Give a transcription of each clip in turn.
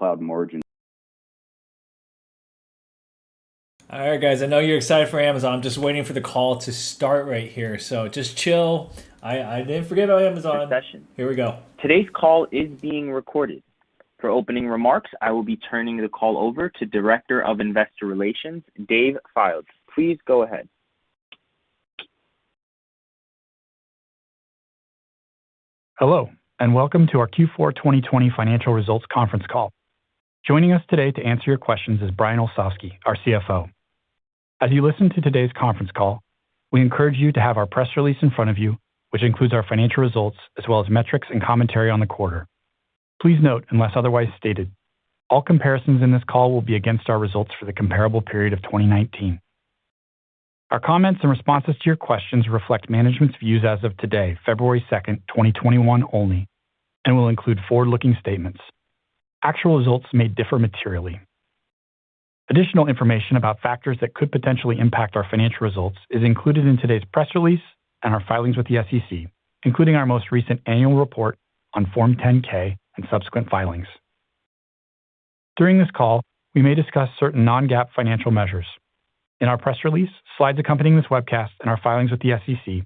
cloud margin. All right, guys, I know you're excited for Amazon. I'm just waiting for the call to start right here. So just chill. I didn't forget about Amazon. Session. Here we go. Today's call is being recorded. For opening remarks, I will be turning the call over to Director of Investor Relations, Dave Fildes. Please go ahead. Hello, and welcome to our Q4 2020 financial results conference call. Joining us today to answer your questions is Brian Olsavsky, our CFO. As you listen to today's conference call, we encourage you to have our press release in front of you, which includes our financial results as well as metrics and commentary on the quarter. Please note, unless otherwise stated, all comparisons in this call will be against our results for the comparable period of 2019. Our comments and responses to your questions reflect management's views as of today, February 2nd, 2021 only, and will include forward-looking statements. Actual results may differ materially. Additional information about factors that could potentially impact our financial results is included in today's press release and our filings with the SEC, including our most recent annual report on Form 10-K and subsequent filings. During this call, we may discuss certain non-GAAP financial measures. In our press release, slides accompanying this webcast, and our filings with the SEC,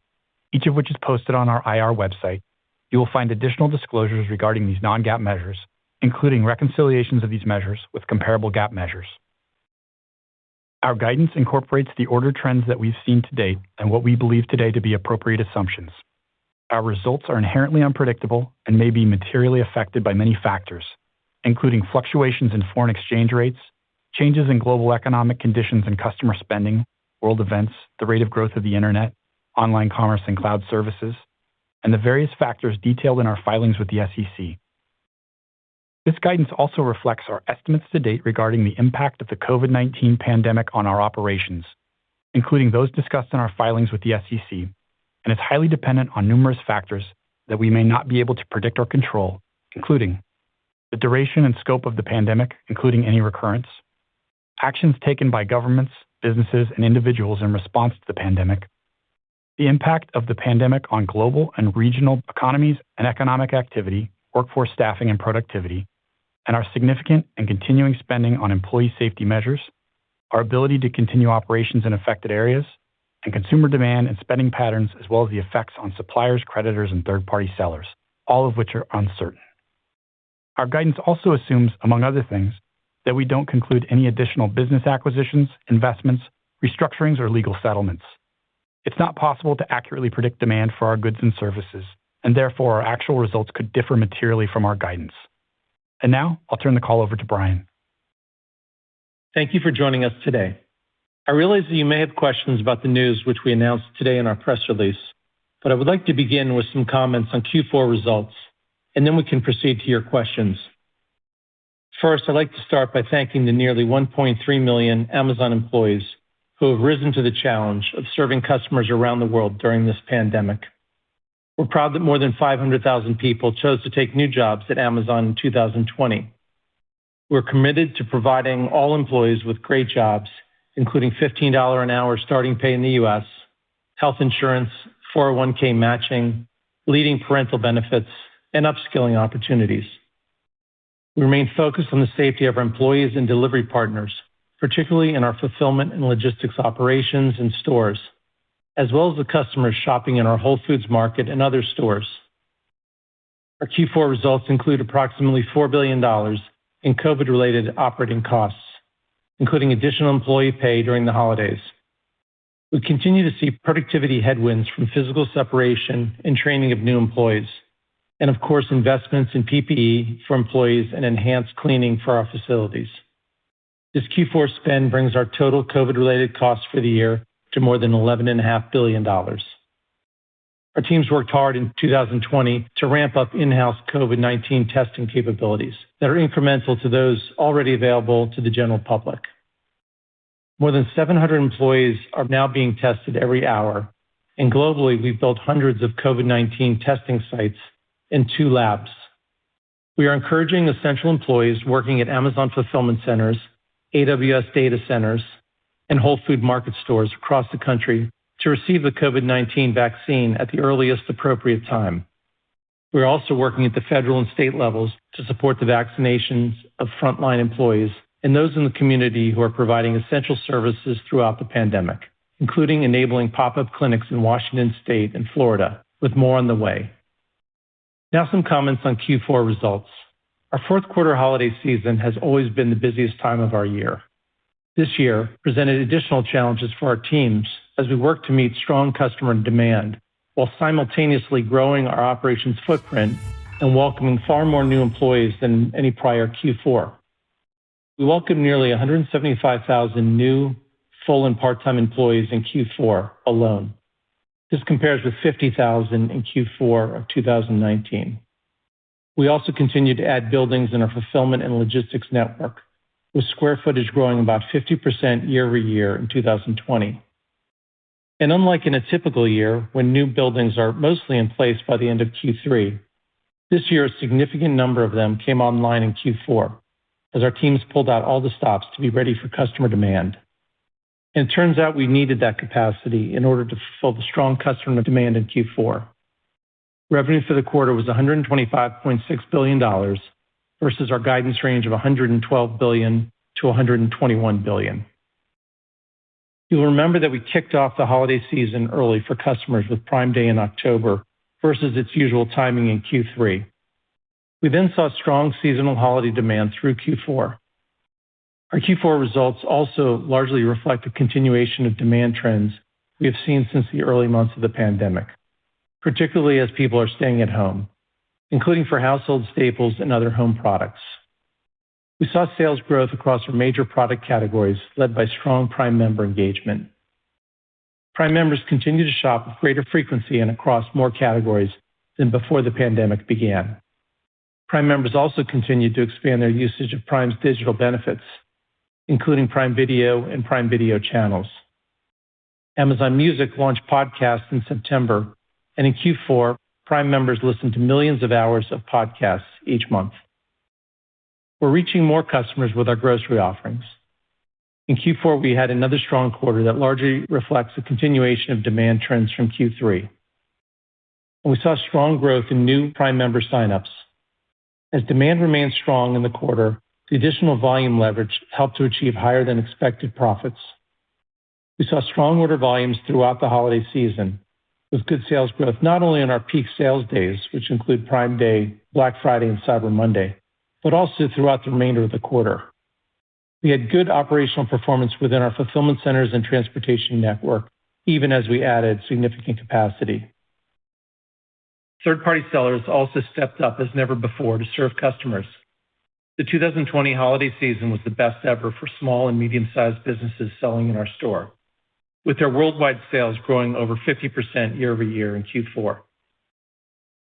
each of which is posted on our IR website, you will find additional disclosures regarding these non-GAAP measures, including reconciliations of these measures with comparable GAAP measures. Our guidance incorporates the order trends that we've seen to date and what we believe today to be appropriate assumptions. Our results are inherently unpredictable and may be materially affected by many factors, including fluctuations in foreign exchange rates, changes in global economic conditions and customer spending, world events, the rate of growth of the internet, online commerce and cloud services, and the various factors detailed in our filings with the SEC. This guidance also reflects our estimates to date regarding the impact of the COVID-19 pandemic on our operations, including those discussed in our filings with the SEC, and is highly dependent on numerous factors that we may not be able to predict or control, including the duration and scope of the pandemic, including any recurrence, actions taken by governments, businesses, and individuals in response to the pandemic, the impact of the pandemic on global and regional economies and economic activity, workforce staffing and productivity, and our significant and continuing spending on employee safety measures, our ability to continue operations in affected areas, and consumer demand and spending patterns, as well as the effects on suppliers, creditors, and third-party sellers, all of which are uncertain. Our guidance also assumes, among other things, that we don't conclude any additional business acquisitions, investments, restructurings, or legal settlements. It's not possible to accurately predict demand for our goods and services, and therefore our actual results could differ materially from our guidance. And now, I'll turn the call over to Brian. Thank you for joining us today. I realize that you may have questions about the news which we announced today in our press release, but I would like to begin with some comments on Q4 results, and then we can proceed to your questions. First, I'd like to start by thanking the nearly 1.3 million Amazon employees who have risen to the challenge of serving customers around the world during this pandemic. We're proud that more than 500,000 people chose to take new jobs at Amazon in 2020. We're committed to providing all employees with great jobs, including $15 an hour starting pay in the U.S., health insurance, 401k matching, leading parental benefits, and upskilling opportunities. We remain focused on the safety of our employees and delivery partners, particularly in our fulfillment and logistics operations and stores, as well as the customers shopping in our Whole Foods Market and other stores. Our Q4 results include approximately $4 billion in COVID-related operating costs, including additional employee pay during the holidays. We continue to see productivity headwinds from physical separation and training of new employees, and of course, investments in PPE for employees and enhanced cleaning for our facilities. This Q4 spend brings our total COVID-related costs for the year to more than $11.5 billion. Our teams worked hard in 2020 to ramp up in-house COVID-19 testing capabilities that are incremental to those already available to the general public. More than 700 employees are now being tested every hour, and globally we've built hundreds of COVID-19 testing sites in 2 labs. We are encouraging essential employees working at Amazon fulfillment centers, AWS data centers, and Whole Food Market stores across the country to receive the COVID-19 vaccine at the earliest appropriate time. We're also working at the federal and state levels to support the vaccinations of frontline employees and those in the community who are providing essential services throughout the pandemic, including enabling pop-up clinics in Washington State and Florida, with more on the way. Now some comments on Q4 results. Our fourth quarter holiday season has always been the busiest time of our year. This year presented additional challenges for our teams as we work to meet strong customer demand while simultaneously growing our operations footprint and welcoming far more new employees than any prior Q4. We welcomed nearly 175,000 new full and part-time employees in Q4 alone. This compares with 50,000 in Q4 of 2019. We also continued to add buildings in our fulfillment and logistics network, with square footage growing about 50% year over year in 2020. And unlike in a typical year, when new buildings are mostly in place by the end of Q3, this year a significant number of them came online in Q4, as our teams pulled out all the stops to be ready for customer demand. And it turns out we needed that capacity in order to fulfill the strong customer demand in Q4. Revenue for the quarter was $125.6 billion versus our guidance range of $112 billion to $121 billion. You'll remember that we kicked off the holiday season early for customers with Prime Day in October versus its usual timing in Q3. We then saw strong seasonal holiday demand through Q4. Our Q4 results also largely reflect a continuation of demand trends we have seen since the early months of the pandemic, particularly as people are staying at home, including for household staples and other home products. We saw sales growth across our major product categories led by strong Prime member engagement. Prime members continue to shop with greater frequency and across more categories than before the pandemic began. Prime members also continued to expand their usage of Prime's digital benefits, including Prime Video and Prime Video channels. Amazon Music launched podcasts in September, and in Q4, Prime members listened to millions of hours of podcasts each month. We're reaching more customers with our grocery offerings. In Q4, we had another strong quarter that largely reflects a continuation of demand trends from Q3. And we saw strong growth in new Prime member signups. As demand remained strong in the quarter, the additional volume leverage helped to achieve higher than expected profits. We saw strong order volumes throughout the holiday season, with good sales growth not only on our peak sales days, which include Prime Day, Black Friday, and Cyber Monday, but also throughout the remainder of the quarter. We had good operational performance within our fulfillment centers and transportation network, even as we added significant capacity. Third-party sellers also stepped up as never before to serve customers. The 2020 holiday season was the best ever for small and medium-sized businesses selling in our store, with their worldwide sales growing over 50% year over year in Q4.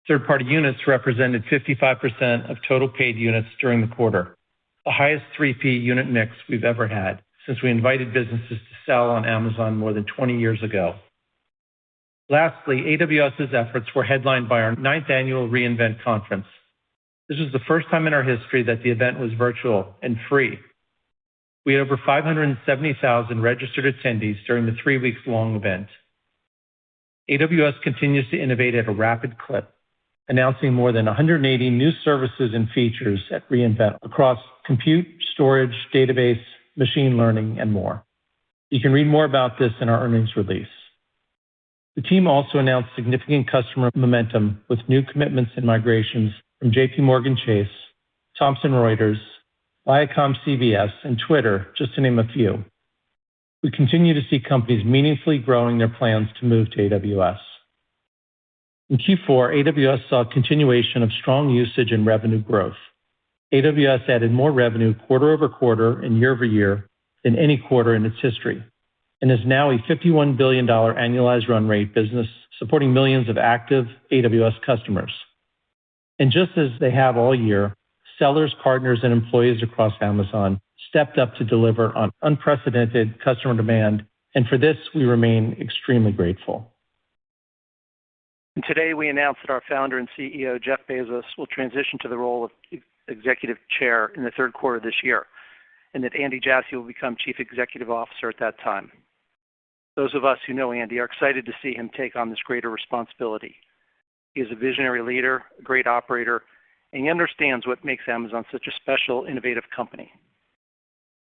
Third-party units represented 55% of total paid units during the quarter, the highest 3P unit mix we've ever had since we invited businesses to sell on Amazon more than 20 years ago. Lastly, AWS's efforts were headlined by our 9th annual reInvent conference. This was the first time in our history that the event was virtual and free. We had over 570,000 registered attendees during the 3-week-long event. AWS continues to innovate at a rapid clip, announcing more than 180 new services and features at reInvent across compute, storage, database, machine learning, and more. You can read more about this in our earnings release. The team also announced significant customer momentum with new commitments and migrations from JP Morgan Chase, Thomson Reuters, Viacom CBS, and Twitter, just to name a few. We continue to see companies meaningfully growing their plans to move to AWS. In Q4, AWS saw a continuation of strong usage and revenue growth. AWS added more revenue quarter over quarter and year over year than any quarter in its history, and is now a $51 billion annualized run rate business supporting millions of active AWS customers. And just as they have all year, sellers, partners, and employees across Amazon stepped up to deliver on unprecedented customer demand, and for this, we remain extremely grateful. And today, we announced that our founder and CEO, Jeff Bezos, will transition to the role of executive chair in the third quarter of this year, and that Andy Jassy will become chief executive officer at that time. Those of us who know Andy are excited to see him take on this greater responsibility. He is a visionary leader, a great operator, and he understands what makes Amazon such a special, innovative company.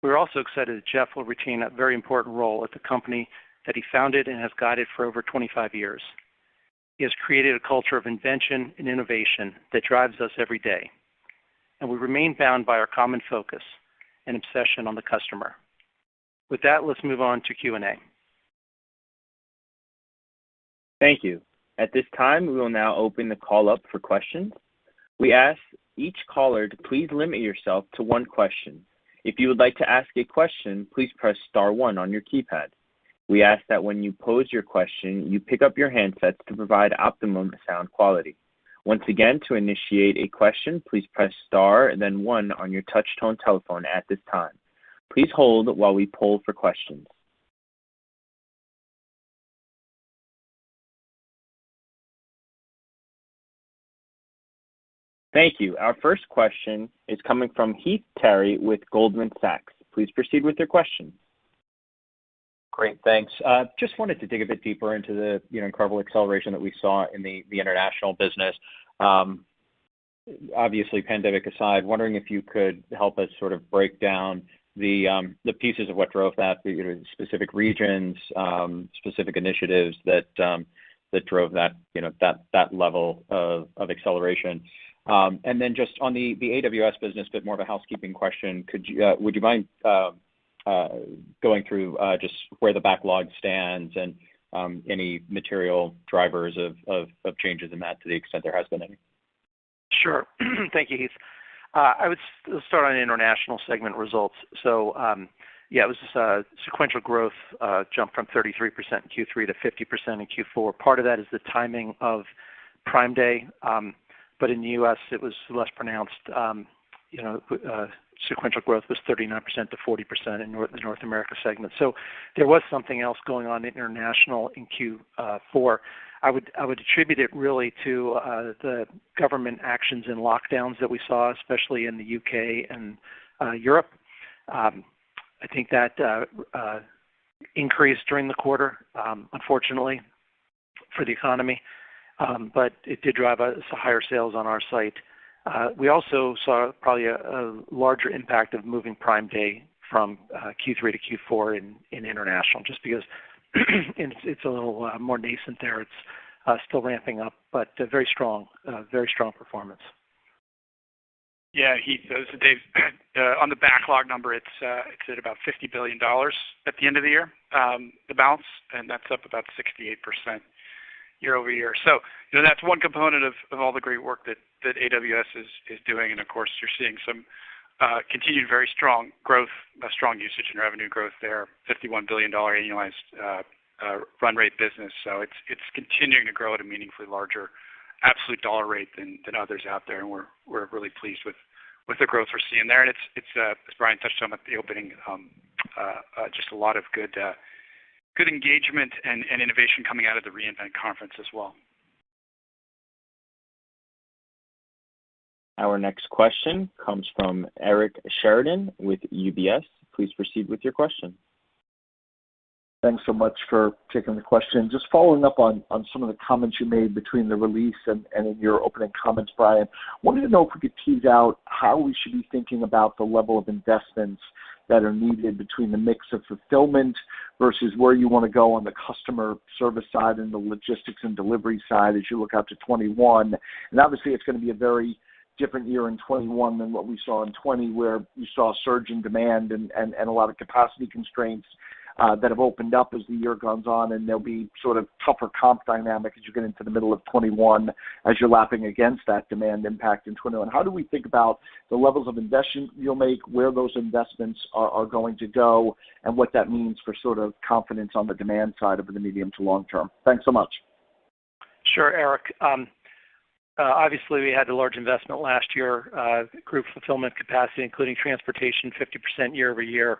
We're also excited that Jeff will retain a very important role at the company that he founded and has guided for over 25 years. He has created a culture of invention and innovation that drives us every day, and we remain bound by our common focus and obsession on the customer. With that, let's move on to Q&A. Thank you. At this time, we will now open the call up for questions. We ask each caller to please limit yourself to one question. If you would like to ask a question, please press star one on your keypad. We ask that when you pose your question, you pick up your handsets to provide optimum sound quality. Once again, to initiate a question, please press star and then one on your touch-tone telephone at this time. Please hold while we poll for questions. Thank you. Our first question is coming from Heath Terry with Goldman Sachs. Please proceed with your question. Great, thanks. Just wanted to dig a bit deeper into the incredible acceleration that we saw in the international business. Obviously, pandemic aside, wondering if you could help us sort of break down the pieces of what drove that, specific regions, specific initiatives that drove that that level of acceleration. And then just on the AWS business, a bit more of a housekeeping question. Would you mind going through just where the backlog stands and any material drivers of changes in that to the extent there has been any? Sure. Thank you, Heath. I would start on international segment results. So, it was sequential growth jumped from 33% in Q3 to 50% in Q4. Part of that is the timing of Prime Day, but in the U.S. it was less pronounced. Sequential growth was 39% to 40% in the North America segment. So there was something else going on in international in Q4. I would attribute it really to the government actions and lockdowns that we saw, especially in the UK and Europe. I think that increased during the quarter, unfortunately, for the economy, but it did drive us higher sales on our site. We also saw probably a larger impact of moving Prime Day from Q3 to Q4 in international, just because it's a little more nascent there. It's still ramping up, but very strong performance. Yeah, Heath, this is Dave. On the backlog number, it's at about $50 billion at the end of the year, the balance, and that's up about 68% year over year. So, that's one component of all the great work that AWS is doing, and of course, you're seeing some continued very strong growth, strong usage and revenue growth there, $51 billion annualized run rate business. So it's continuing to grow at a meaningfully larger absolute dollar rate than others out there, and we're really pleased with the growth we're seeing there. And it's as Brian touched on at the opening, just a lot of good engagement and innovation coming out of the reInvent conference as well. Our next question comes from Eric Sheridan with UBS. Please proceed with your question. Thanks so much for taking the question. Just following up on some of the comments you made between the release and in your opening comments, Brian, wanted to know if we could tease out how we should be thinking about the level of investments that are needed between the mix of fulfillment versus where you want to go on the customer service side and the logistics and delivery side as you look out to 21. And obviously it's going to be a very different year in 21 than what we saw in 20, where you saw a surge in demand and a lot of capacity constraints that have opened up as the year goes on, and there'll be sort of tougher comp dynamic as you get into the middle of 21 as you're lapping against that demand impact in 21. How do we think about the levels of investment you'll make, where those investments are going to go, and what that means for sort of confidence on the demand side over the medium to long term? Thanks so much. Sure, Eric. Obviously, we had a large investment last year, group fulfillment capacity, including transportation, 50% year over year.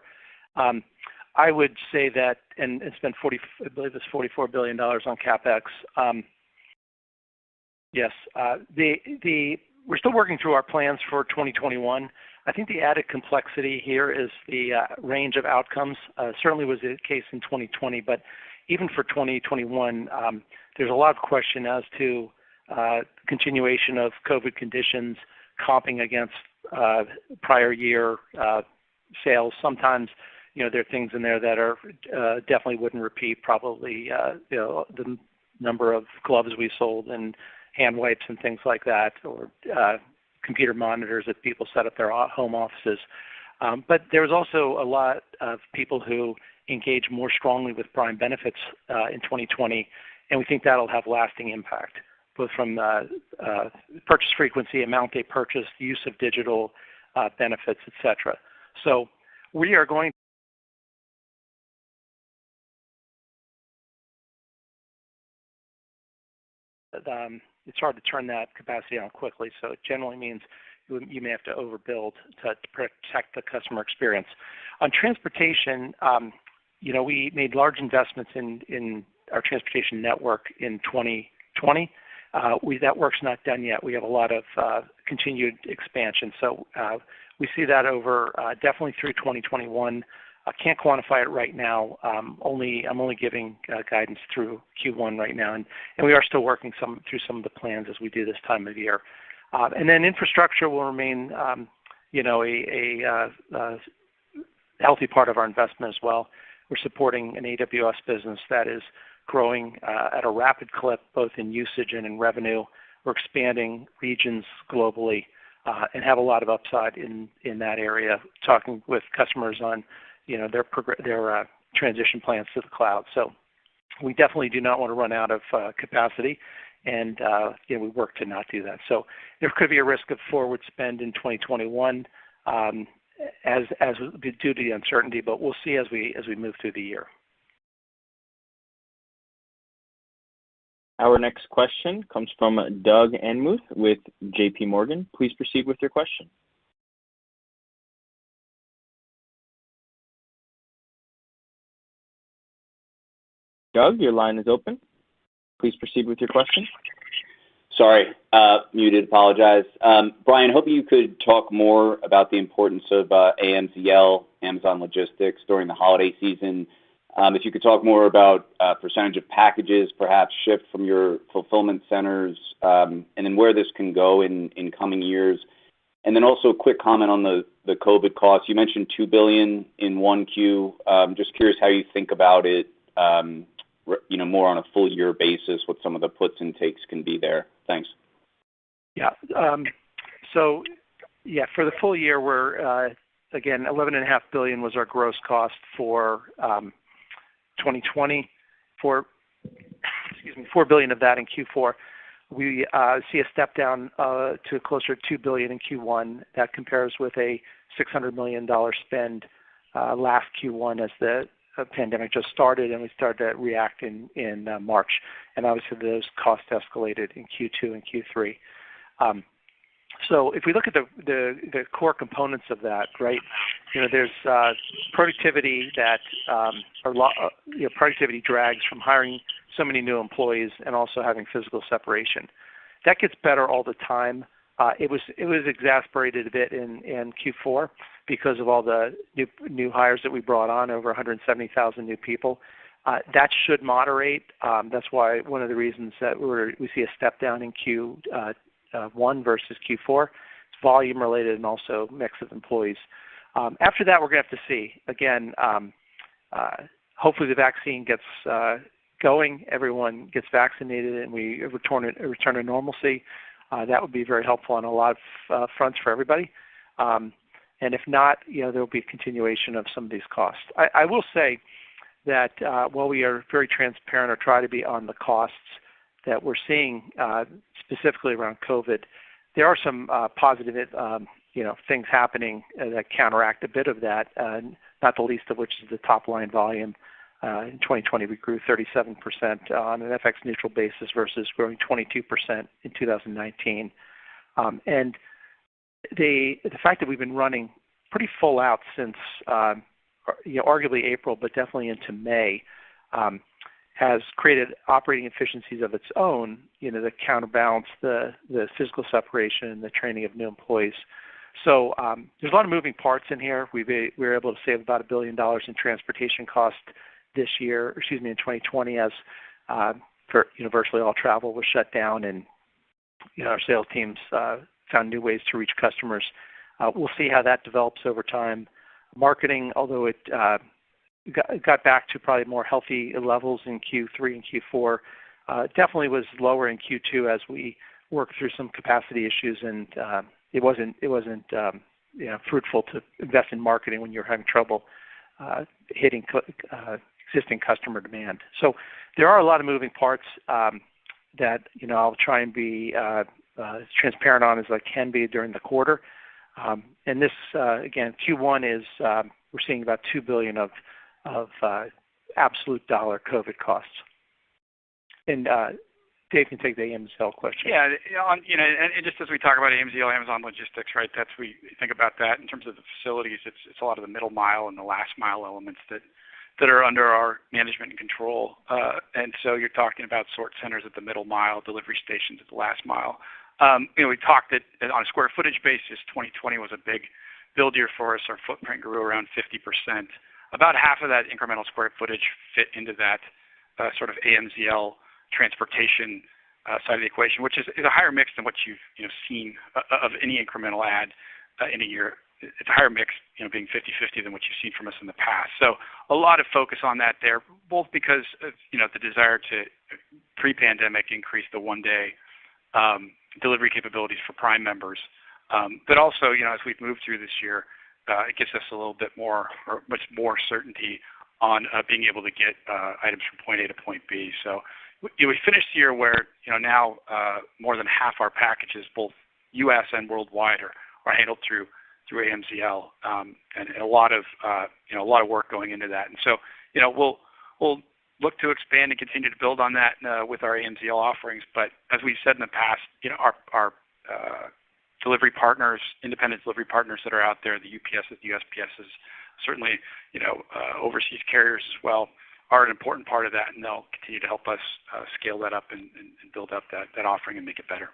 I would say that, and spent I believe it's $44 billion on CapEx. Yes, we're still working through our plans for 2021. I think the added complexity here is the range of outcomes. Certainly was the case in 2020, but even for 2021, there's a lot of question as to continuation of COVID conditions, comping against prior year sales. Sometimes, there are things in there that are definitely wouldn't repeat. Probably, the number of gloves we sold and hand wipes and things like that, or computer monitors that people set up their home offices. But there was also a lot of people who engaged more strongly with Prime benefits in 2020, and we think that'll have lasting impact, both from purchase frequency, amount they purchase, use of digital benefits, etc. So we are going it's hard to turn that capacity on quickly, so it generally means you may have to overbuild to protect the customer experience. On transportation, we made large investments in our transportation network in 2020. That work's not done yet. We have a lot of continued expansion, so we see that over definitely through 2021. I can't quantify it right now. I'm only giving guidance through Q1 right now, and we are still working through some of the plans as we do this time of year. And then infrastructure will remain, a healthy part of our investment as well. We're supporting an AWS business that is growing at a rapid clip, both in usage and in revenue. We're expanding regions globally and have a lot of upside in that area, talking with customers on their transition plans to the cloud. So we definitely do not want to run out of capacity, and we work to not do that. So there could be a risk of forward spend in 2021 as due to the uncertainty, but we'll see as we move through the year. Our next question comes from Doug Anmuth with J.P. Morgan. Please proceed with your question. Doug, your line is open. Please proceed with your question. Sorry, muted, apologize. Brian, hoping you could talk more about the importance of AMZL, Amazon Logistics, during the holiday season. If you could talk more about percentage of packages perhaps shipped from your fulfillment centers, and then where this can go in coming years. And then also a quick comment on the COVID costs. You mentioned $2 billion in 1Q. Just curious how you think about it, more on a full year basis, what some of the puts and takes can be there. Thanks. Yeah. For the full year, we're again, $11.5 billion was our gross cost for 2020. $4 billion of that in Q4. We see a step down to closer to $2 billion in Q1. That compares with a $600 million spend last Q1 as the pandemic just started, and we started to react in March. And obviously those costs escalated in Q2 and Q3. So if we look at the core components of that, right, there's productivity that productivity drags from hiring so many new employees and also having physical separation. That gets better all the time. It was exacerbated a bit in Q4 because of all the new hires that we brought on, over 170,000 new people. That should moderate. That's why one of the reasons that we see a step down in Q1 versus Q4. It's volume related and also mix of employees. After that, we're going to have to see. Again, hopefully the vaccine gets going, everyone gets vaccinated, and we return to normalcy. That would be very helpful on a lot of fronts for everybody. And if not, there will be a continuation of some of these costs. I will say that while we are very transparent or try to be on the costs that we're seeing specifically around COVID, there are some positive things happening that counteract a bit of that, not the least of which is the top line volume. In 2020, we grew 37% on an FX neutral basis versus growing 22% in 2019. And the fact that we've been running pretty full out since arguably April, but definitely into May, has created operating efficiencies of its own, that counterbalance the physical separation and the training of new employees. So there's a lot of moving parts in here. We were able to save about $1 billion in transportation costs this year, in 2020, as virtually all travel was shut down, and our sales teams found new ways to reach customers. We'll see how that develops over time. Marketing, although it got back to probably more healthy levels in Q3 and Q4, definitely was lower in Q2 as we worked through some capacity issues, and it wasn't fruitful to invest in marketing when you're having trouble hitting existing customer demand. So there are a lot of moving parts that I'll try and be as transparent on as I can be during the quarter. And this again, Q1 is we're seeing about $2 billion of absolute dollar COVID costs. And Dave can take the AMZL question. Yeah, and just as we talk about AMZL, Amazon Logistics, right? That's we think about that in terms of the facilities. It's a lot of the middle mile and the last mile elements that are under our management and control. And so you're talking about sort centers at the middle mile, delivery stations at the last mile. We talked that on a square footage basis, 2020 was a big build year for us. Our footprint grew around 50%. About half of that incremental square footage fit into that sort of AMZL transportation side of the equation, which is a higher mix than what you've seen of any incremental ad in a year. It's a higher mix, being 50-50 than what you've seen from us in the past. So a lot of focus on that there, both because of the desire to pre-pandemic increase the one-day delivery capabilities for Prime members, but also as we've moved through this year, it gives us a little bit more or much more certainty on being able to get items from point A to point B. So we finished the year where now more than half our packages, both U.S. and worldwide, are handled through AMZL, and a lot of work going into that. And so we'll look to expand and continue to build on that with our AMZL offerings. But as we've said in the past, our delivery partners, independent delivery partners that are out there, the UPSs, the USPSs, certainly overseas carriers as well, are an important part of that, and they'll continue to help us scale that up and build up that offering and make it better.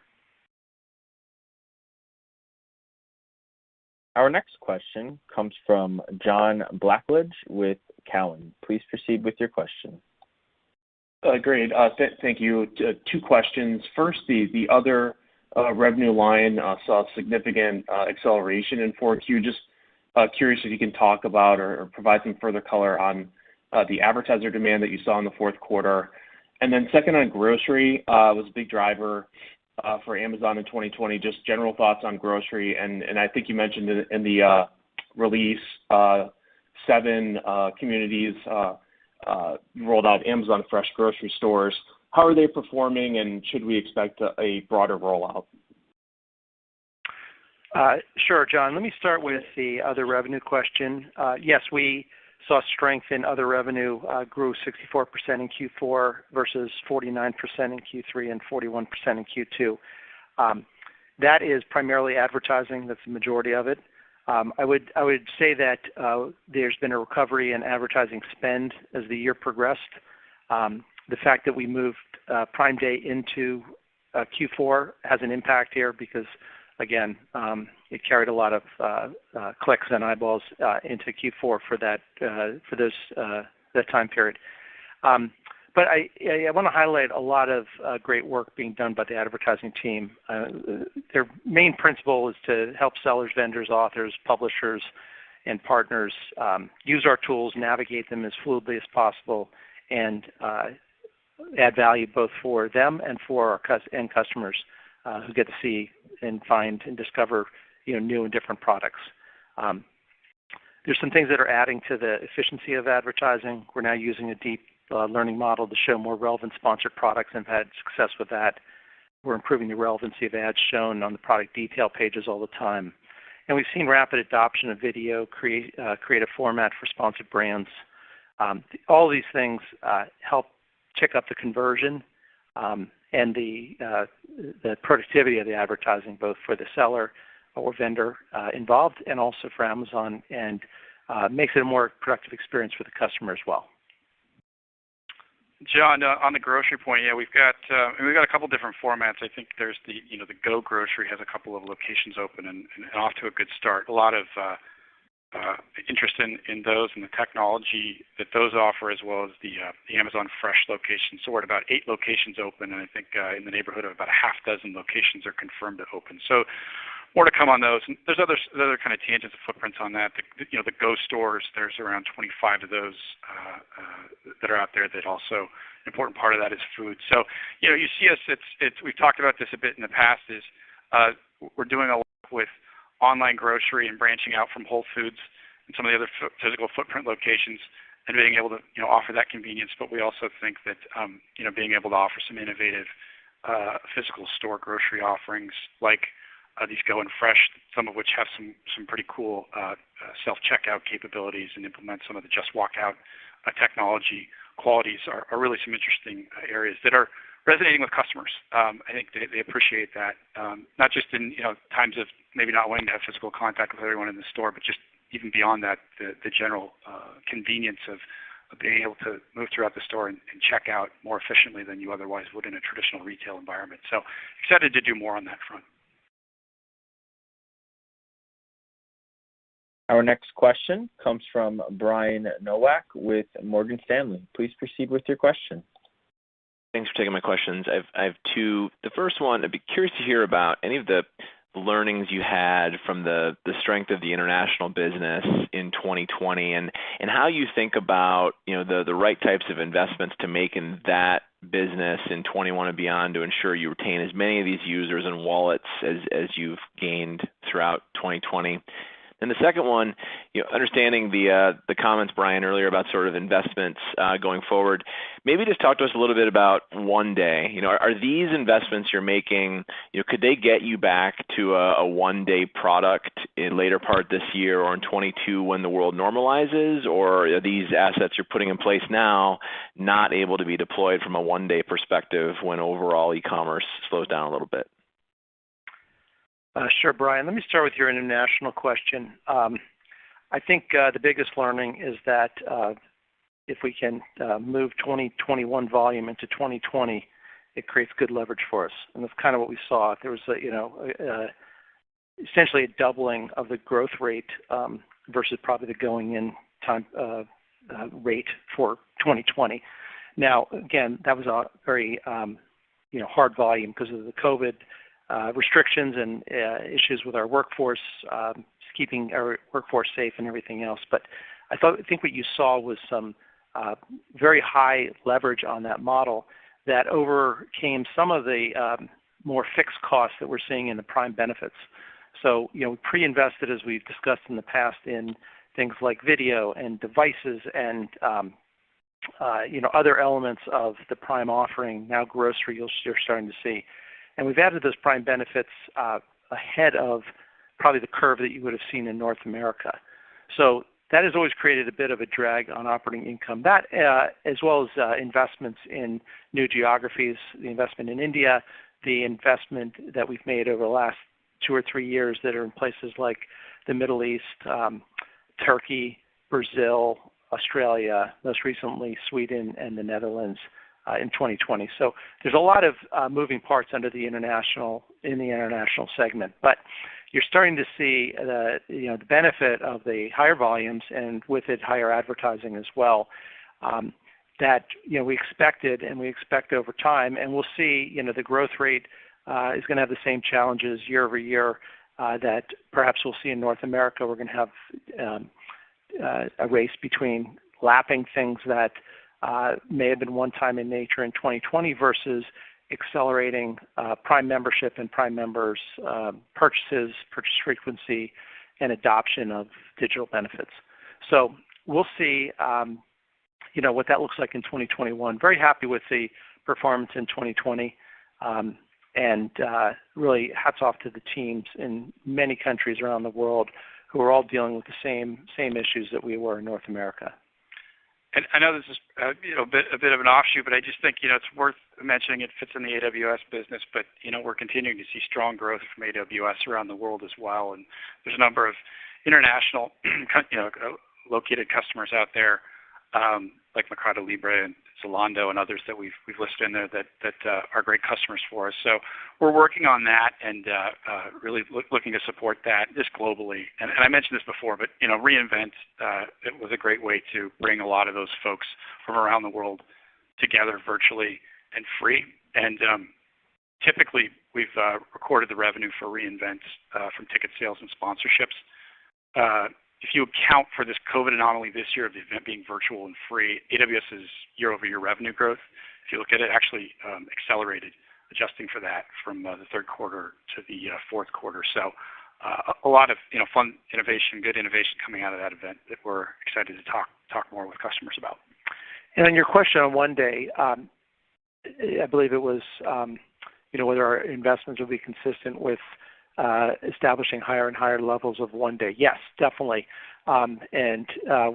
Our next question comes from John Blackledge with Cowen. Please proceed with your question. Great. Thank you. Two questions. First, the other revenue line saw significant acceleration in 4Q. Just curious if you can talk about or provide some further color on the advertiser demand that you saw in the fourth quarter. And then second, on grocery, was a big driver for Amazon in 2020. Just general thoughts on grocery, and I think you mentioned in the release 7 communities rolled out Amazon Fresh grocery stores. How are they performing, and should we expect a broader rollout? Sure, John. Let me start with the other revenue question. Yes, we saw strength in other revenue, grew 64% in Q4 versus 49% in Q3 and 41% in Q2. That is primarily advertising. That's the majority of it. I would say that there's been a recovery in advertising spend as the year progressed. The fact that we moved Prime Day into Q4 has an impact here because, again, it carried a lot of clicks and eyeballs into Q4 for that time period. But I want to highlight a lot of great work being done by the advertising team. Their main principle is to help sellers, vendors, authors, publishers, and partners use our tools, navigate them as fluidly as possible, and add value both for them and for our end customers who get to see and find and discover new and different products. There's some things that are adding to the efficiency of advertising. We're now using a deep learning model to show more relevant sponsored products and have had success with that. We're improving the relevancy of ads shown on the product detail pages all the time. And we've seen rapid adoption of video, creative format for sponsored brands. All these things help tick up the conversion and the productivity of the advertising, both for the seller or vendor involved and also for Amazon, and makes it a more productive experience for the customer as well. John, on the grocery point, yeah, we've got a couple different formats. I think there's the Go Grocery has a couple of locations open and off to a good start. A lot of interest interest in those and the technology that those offer, as well as the Amazon Fresh locations. So we're at about 8 locations open, and I think in the neighborhood of about a half dozen locations are confirmed to open. So more to come on those. And there's other kind of tangents and footprints on that. The Go stores, there's around 25 of those that are out there. That also an important part of that is food. So you see us. We've talked about this a bit in the past. We're doing a lot with online grocery and branching out from Whole Foods and some of the other physical footprint locations, and being able to offer that convenience. But we also think that being able to offer some innovative physical store grocery offerings like these Go and Fresh, some of which have some pretty cool self-checkout capabilities and implement some of the Just Walk Out technology qualities are really some interesting areas that are resonating with customers. I think they appreciate that, not just in times of maybe not wanting to have physical contact with everyone in the store, but just even beyond that, the general convenience of being able to move throughout the store and check out more efficiently than you otherwise would in a traditional retail environment. So excited to do more on that front. Our next question comes from Brian Nowak with Morgan Stanley. Please proceed with your question. Thanks for taking my questions. I have 2. The first one, I'd be curious to hear about any of the learnings you had from the strength of the international business in 2020, and how you think about the right types of investments to make in that business in 21 and beyond to ensure you retain as many of these users and wallets as you've gained throughout 2020. And the second one, understanding the comments, Brian, earlier about sort of investments going forward, maybe just talk to us a little bit about One Day. Are these investments you're making, could they get you back to a one-day product in later part this year or in 22 when the world normalizes, or are these assets you're putting in place now not able to be deployed from a one-day perspective when overall e-commerce slows down a little bit? Sure, Brian. Let me start with your international question. I think the biggest learning is that if we can move 2021 volume into 2020, it creates good leverage for us, and that's kind of what we saw. There was essentially a doubling of the growth rate versus probably the going in time rate for 2020. Now, again, that was a very hard volume because of the COVID restrictions and issues with our workforce, keeping our workforce safe and everything else. But I think what you saw was some very high leverage on that model that overcame some of the more fixed costs that we're seeing in the Prime benefits. So, we pre-invested, as we've discussed in the past, in things like video and devices and other elements of the Prime offering. Now grocery you're starting to see. And we've added those Prime benefits ahead of probably the curve that you would have seen in North America. So that has always created a bit of a drag on operating income. That, as well as investments in new geographies, the investment in India, the investment that we've made over the last 2 or 3 years that are in places like the Middle East, Turkey, Brazil, Australia, most recently Sweden and the Netherlands. In 2020. So there's a lot of moving parts in the international segment, but you're starting to see the benefit of the higher volumes and with it higher advertising as well. That we expected and we expect over time, and we'll see the growth rate is going to have the same challenges year over year that perhaps we'll see in North America. We're going to have a race between lapping things that may have been one-time in nature in 2020 versus accelerating Prime membership and Prime members' purchases, purchase frequency, and adoption of digital benefits. So we'll see, what that looks like in 2021. Very happy with the performance in 2020, and really hats off to the teams in many countries around the world who are all dealing with the same issues that we were in North America. And I know this is a bit of an offshoot, but I just think it's worth mentioning. It fits in the AWS business, but we're continuing to see strong growth from AWS around the world as well. And there's a number of international located customers out there, like Mercado Libre and Zalando and others that we've listed in there that are great customers for us. So we're working on that and really looking to support that just globally. And I mentioned this before, but reInvent it was a great way to bring a lot of those folks from around the world together virtually and free. And typically we've recorded the revenue for reInvent from ticket sales and sponsorships. If you account for this COVID anomaly this year of the event being virtual and free, AWS's year-over-year revenue growth, if you look at it, actually accelerated, adjusting for that from the third quarter to the fourth quarter. So a lot of fun innovation, good innovation coming out of that event that we're excited to talk more with customers about. And on your question on One Day, I believe it was whether our investments will be consistent with establishing higher and higher levels of One Day. Yes, definitely. And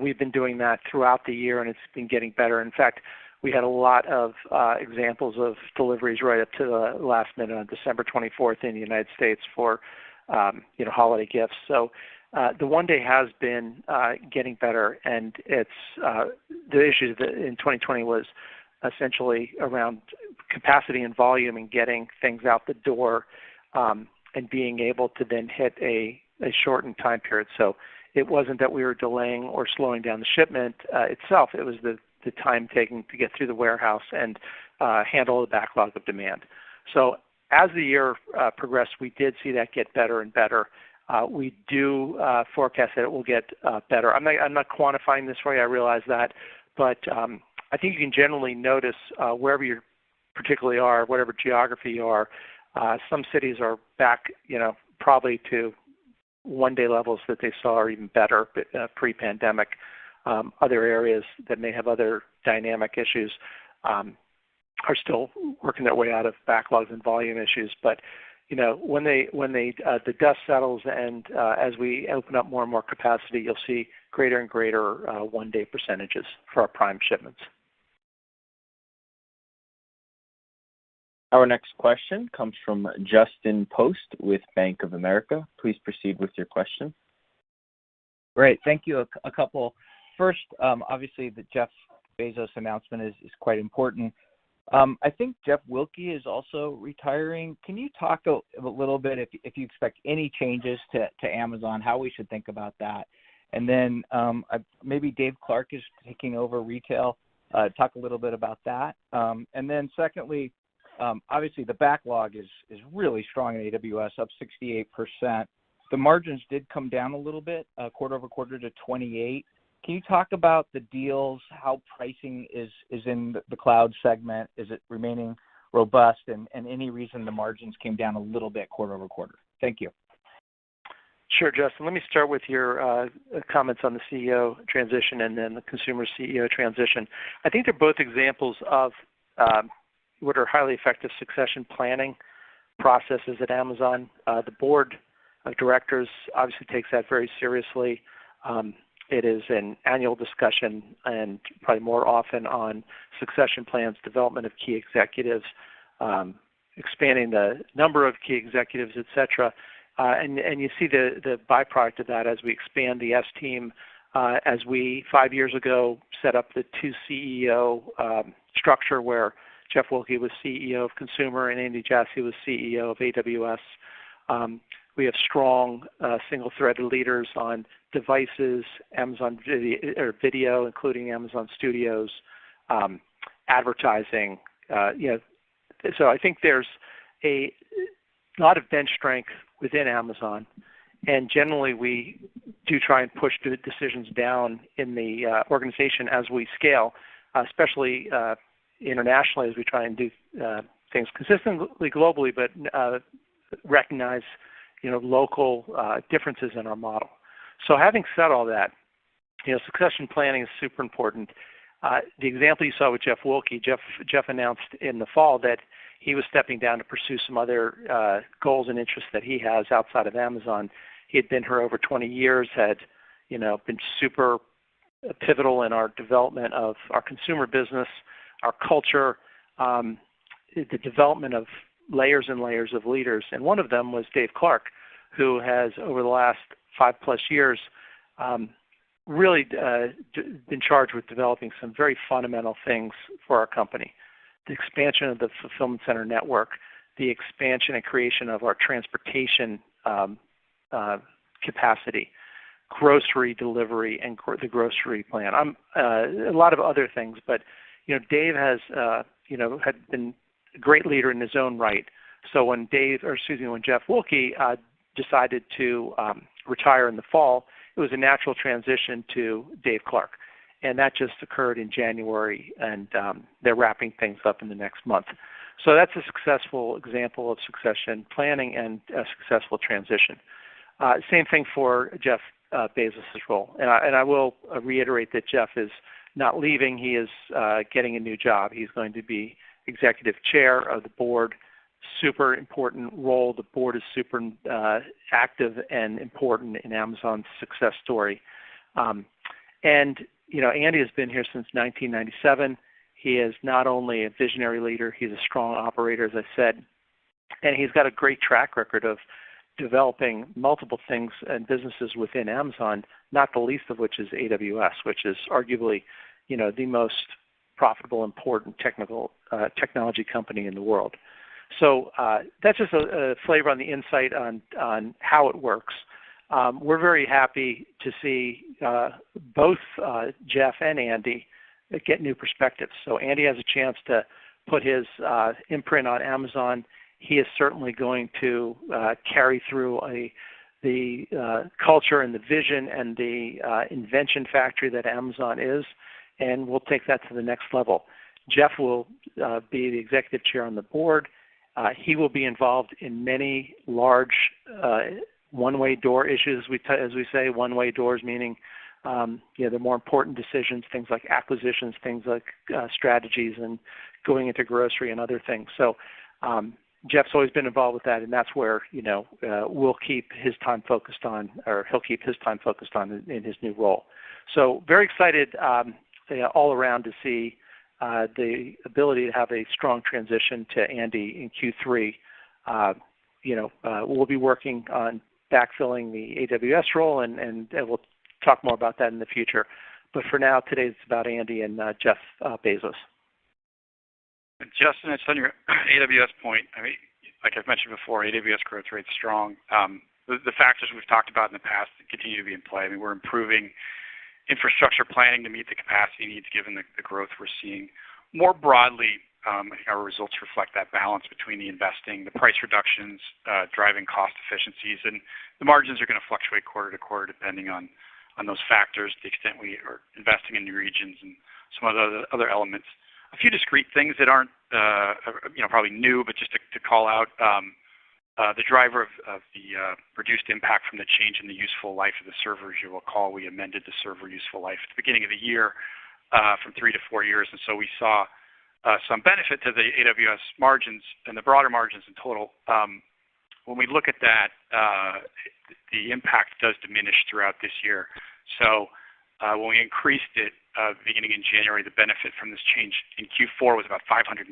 we've been doing that throughout the year, and it's been getting better. In fact, we had a lot of examples of deliveries right up to the last minute on December 24th in the United States for holiday gifts. So the One Day has been getting better, and it's the issue in 2020 was essentially around capacity and volume and getting things out the door and being able to then hit a shortened time period. So it wasn't that we were delaying or slowing down the shipment itself. It was the time taken to get through the warehouse and handle the backlog of demand. So as the year progressed, we did see that get better and better. We do forecast that it will get better. I'm not quantifying this for you, I realize that, but I think you can generally notice wherever you particularly are, whatever geography you are, some cities are back, probably to One Day levels that they saw or even better pre-pandemic. Other areas that may have other dynamic issues are still working their way out of backlogs and volume issues. But when the dust settles and as we open up more and more capacity, you'll see greater and greater One Day percentages for our prime shipments. Our next question comes from Justin Post with Bank of America. Please proceed with your question. Great. Thank you. A couple. First, obviously, the Jeff Bezos announcement is quite important. I think Jeff Wilke is also retiring. Can you talk a little bit if you expect any changes to Amazon, how we should think about that? And then maybe Dave Clark is taking over retail. Talk a little bit about that. And then secondly, obviously the backlog is really strong in AWS, up 68%. The margins did come down a little bit, quarter over quarter to 28%. Can you talk about the deals, how pricing is in the cloud segment? Is it remaining robust, and any reason the margins came down a little bit quarter over quarter? Thank you. Sure, Justin. Let me start with your comments on the CEO transition and then the consumer CEO transition. I think they're both examples of what are highly effective succession planning processes at Amazon. The board of directors obviously takes that very seriously. It is an annual discussion and probably more often on succession plans, development of key executives, expanding the number of key executives, et cetera. And you see the byproduct of that as we expand the S team, as we 5 years ago set up the two CEO structure where Jeff Wilke was CEO of Consumer and Andy Jassy was CEO of AWS. We have strong single-threaded leaders on devices, Amazon video, including Amazon Studios, advertising. So I think there's a lot of bench strength within Amazon, and generally we do try and push the decisions down in the organization as we scale, especially internationally as we try and do things consistently globally, but recognize local differences in our model. So having said all that, succession planning is super important. The example you saw with Jeff Wilke, Jeff announced in the fall that he was stepping down to pursue some other goals and interests that he has outside of Amazon. He had been here over 20 years, had been super pivotal in our development of our consumer business, our culture, the development of layers and layers of leaders. And one of them was Dave Clark, who has over the last 5+ years really been charged with developing some very fundamental things for our company. The expansion of the fulfillment center network, the expansion and creation of our transportation capacity, grocery delivery, and the grocery plan. A lot of other things, but Dave has had been a great leader in his own right. So when Jeff Wilke decided to retire in the fall, it was a natural transition to Dave Clark, and that just occurred in January, and they're wrapping things up in the next month. So that's a successful example of succession planning and a successful transition. Same thing for Jeff Bezos' role, and I will reiterate that Jeff is not leaving. He is getting a new job. He's going to be executive chair of the board. Super important role. The board is super active and important in Amazon's success story. And Andy has been here since 1997. He is not only a visionary leader, he's a strong operator, as I said, and he's got a great track record of developing multiple things and businesses within Amazon, not the least of which is AWS, which is arguably, the most profitable, important technology company in the world. So that's just a flavor on the insight on how it works. We're very happy to see both Jeff and Andy get new perspectives. So Andy has a chance to put his imprint on Amazon. He is certainly going to carry through the culture and the vision and the invention factory that Amazon is, and we'll take that to the next level. Jeff will be the executive chair on the board. He will be involved in many large one-way door issues, as we say, one-way doors, meaning the more important decisions, things like acquisitions, things like strategies and going into grocery and other things. So Jeff's always been involved with that, and that's where we'll keep his time focused on, or he'll keep his time focused on in his new role. So very excited all around to see the ability to have a strong transition to Andy in Q3. We'll be working on backfilling the AWS role, and we'll talk more about that in the future. But for now, today it's about Andy and Jeff Bezos. Justin, it's on your AWS point. I mean, like I've mentioned before, AWS growth rate's strong. The factors we've talked about in the past continue to be in play. I mean, we're improving infrastructure planning to meet the capacity needs given the growth we're seeing. More broadly, I think our results reflect that balance between the investing, the price reductions, driving cost efficiencies, and the margins are going to fluctuate quarter to quarter depending on those factors, to the extent we are investing in new regions and some of the other elements. A few discrete things that aren't probably new, but just to call out, the driver of the reduced impact from the change in the useful life of the server. As you will recall, we amended the server useful life at the beginning of the year from 3 to 4 years, and so we saw some benefit to the AWS margins and the broader margins in total. When we look at that, the impact does diminish throughout this year. So when we increased it beginning in January, the benefit from this change in Q4 was about $538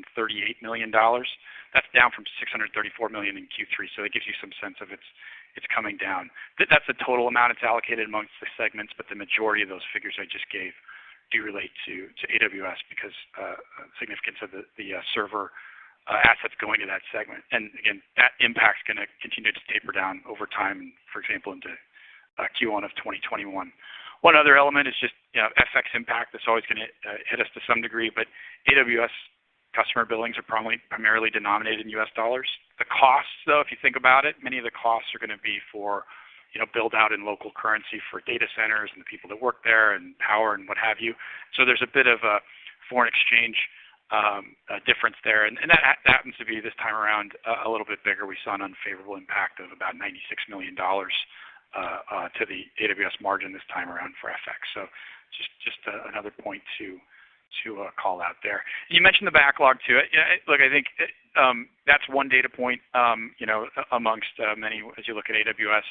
million. That's down from $634 million in Q3, so it gives you some sense of it's coming down. That's the total amount it's allocated amongst the segments, but the majority of those figures I just gave do relate to AWS because significance of the server assets going to that segment. And again, that impact's going to continue to taper down over time, for example, into Q1 of 2021. One other element is just FX impact that's always going to hit us to some degree, but AWS customer billings are primarily denominated in U.S. dollars. The costs, though, if you think about it, many of the costs are going to be for build out in local currency for data centers and the people that work there and power and what have you. So there's a bit of a foreign exchange difference there, and that happens to be this time around a little bit bigger. We saw an unfavorable impact of about $96 million to the AWS margin this time around for FX. So just another point to call out there. You mentioned the backlog too. Look, I think that's one data point, amongst many as you look at AWS.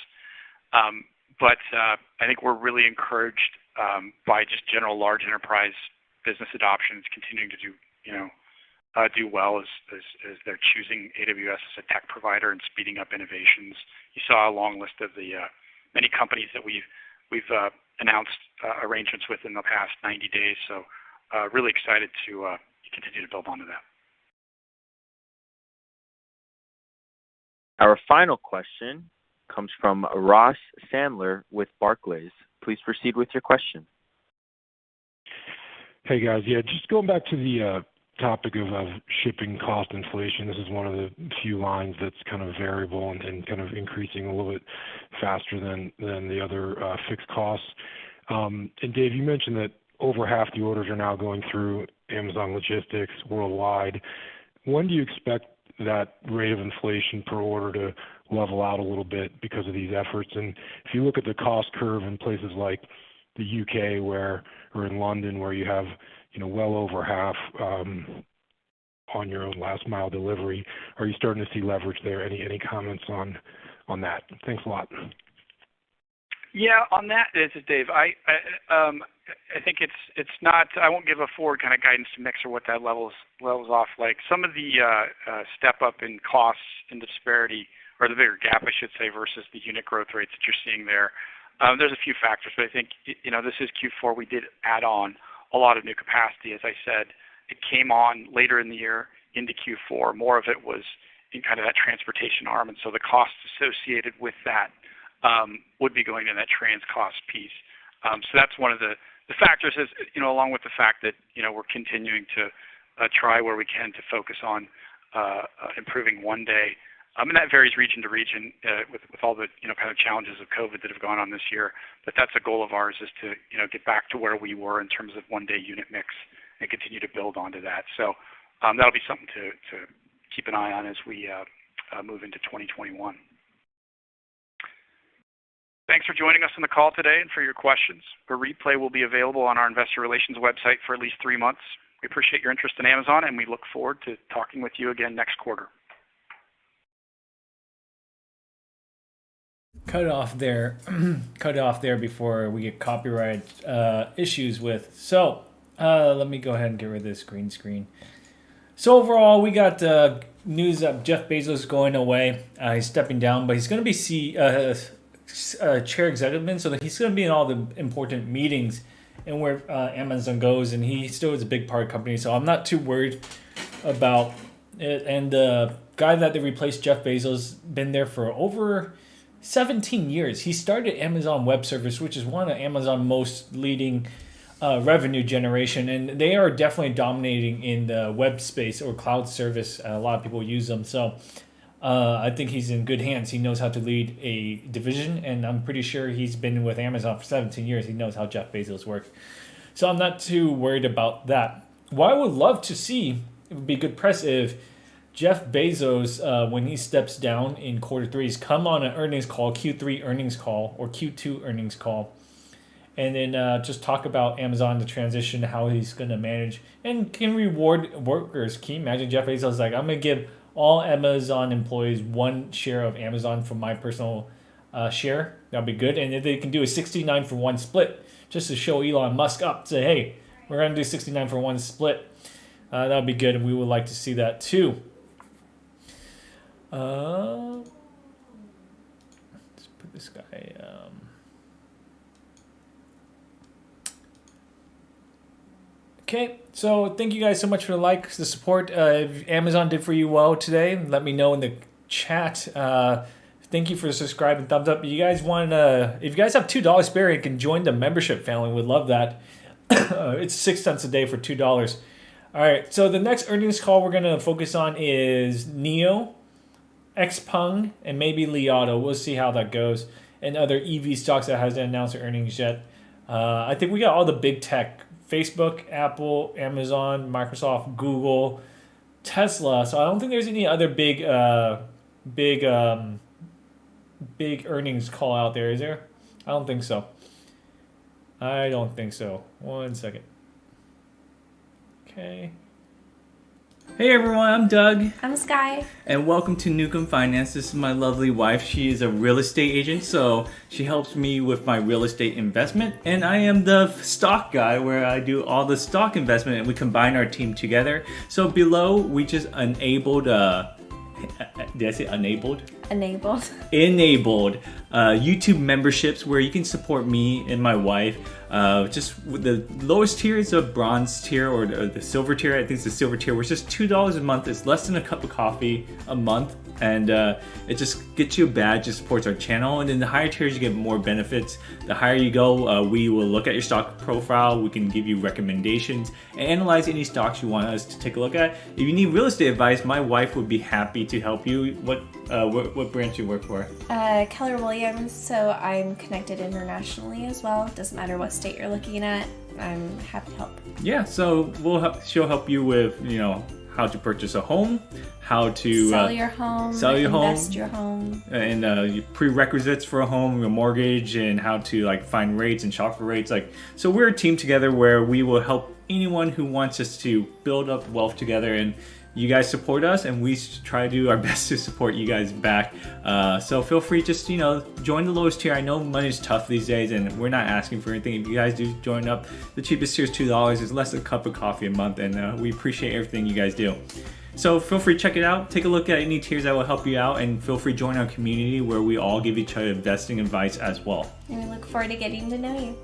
But I think we're really encouraged by just general large enterprise business adoptions continuing to do well as they're choosing AWS as a tech provider and speeding up innovations. You saw a long list of the many companies that we've announced arrangements with in the past 90 days. So really excited to continue to build onto that. Our final question comes from Ross Sandler with Barclays. Please proceed with your question. Hey guys, yeah, just going back to the topic of shipping cost inflation. This is one of the few lines that's kind of variable and kind of increasing a little bit faster than the other fixed costs. And Dave, you mentioned that over half the orders are now going through Amazon Logistics worldwide. When do you expect that rate of inflation per order to level out a little bit because of these efforts? And if you look at the cost curve in places like the UK or in London, where you have well over half on your own last mile delivery, are you starting to see leverage there? Any comments on that? Thanks a lot. Yeah, on that, this is Dave. I think it's not. I won't give a forward kind of guidance to mix or what that levels off like. Some of the step up in costs and disparity, or the bigger gap, I should say, versus the unit growth rates that you're seeing there. There's a few factors, but I think this is Q4. We did add on a lot of new capacity, as I said. It came on later in the year into Q4. More of it was in kind of that transportation arm, and so the costs associated with that would be going in that trans cost piece. So that's one of the factors, is along with the fact that we're continuing to try where we can to focus on improving one day. And that varies region to region with all the kind of challenges of COVID that have gone on this year. But that's a goal of ours, is to get back to where we were in terms of one day unit mix and continue to build onto that. So that'll be something to keep an eye on as we move into 2021. Thanks for joining us on the call today and for your questions. A replay will be available on our investor relations website for at least 3 months. We appreciate your interest in Amazon, and we look forward to talking with you again next quarter. Cut off there before we get copyright issues with. So let me go ahead and get rid of this green screen. So overall, we got news of Jeff Bezos going away. He's stepping down, but he's going to be chair executive, so that he's going to be in all the important meetings and where Amazon goes, and he still is a big part of the company, so I'm not too worried about it. And the guy that they replaced, Jeff Bezos, been there for over 17 years. He started Amazon Web Service, which is one of Amazon's most leading revenue generation, and they are definitely dominating in the web space or cloud service. A lot of people use them, so I think he's in good hands. He knows how to lead a division, and I'm pretty sure he's been with Amazon for 17 years. He knows how Jeff Bezos works. So I'm not too worried about that. What I would love to see, it would be good press if Jeff Bezos, when he steps down in Q3, is come on an earnings call, Q3 earnings call, or Q2 earnings call, and then just talk about Amazon, the transition, how he's going to manage, and can reward workers. Can you imagine Jeff Bezos like, I'm going to give all Amazon employees 1 share of Amazon from my personal share? That'll be good. And if they can do a 69-for-1 split, just to show Elon Musk up, say, hey, we're going to do 69-for-1 split. That'll be good, and we would like to see that too. Let's put this guy. Okay, so thank you guys so much for the likes, the support. If Amazon did for you well today, let me know in the chat. Thank you for subscribing, thumbs up. If you guys have $2 spare, you can join the membership family. We'd love that. It's 6 cents a day for $2. All right, so the next earnings call we're going to focus on is NIO, Xpeng, and maybe Li Auto. We'll see how that goes. And other EV stocks that hasn't announced their earnings yet. I think we got all the big tech: Facebook, Apple, Amazon, Microsoft, Google, Tesla. So I don't think there's any other big earnings call out there, is there? I don't think so. One second. Okay. Hey everyone, I'm Doug. I'm Sky. And welcome to Newcomb Finance. This is my lovely wife. She is a real estate agent, so she helps me with my real estate investment. And I am the stock guy, where I do all the stock investment, and we combine our team together. So below, we just enabled, did I say enabled? Enabled. Enabled YouTube memberships where you can support me and my wife. Just the lowest tier is a bronze tier, or the silver tier. I think it's the silver tier, which is $2 a month. It's less than a cup of coffee a month, and it just gets you a badge. It supports our channel. And then the higher tiers, you get more benefits. The higher you go, we will look at your stock profile. We can give you recommendations and analyze any stocks you want us to take a look at. If you need real estate advice, my wife would be happy to help you. What branch do you work for? Keller Williams. So I'm connected internationally as well. Doesn't matter what state you're looking at. I'm happy to help. Yeah, so she'll help you with, how to purchase a home, how to sell your home, invest your home, and prerequisites for a home, your mortgage, and how to find rates and shop for rates. So we're a team together where we will help anyone who wants us to build up wealth together, and you guys support us, and we try to do our best to support you guys back. So feel free, just join the lowest tier. I know money's tough these days, and we're not asking for anything. If you guys do join up, the cheapest tier is $2. It's less than a cup of coffee a month, and we appreciate everything you guys do. So feel free to check it out. Take a look at any tiers that will help you out, and feel free to join our community where we all give each other investing advice as well. And we look forward to getting to know you.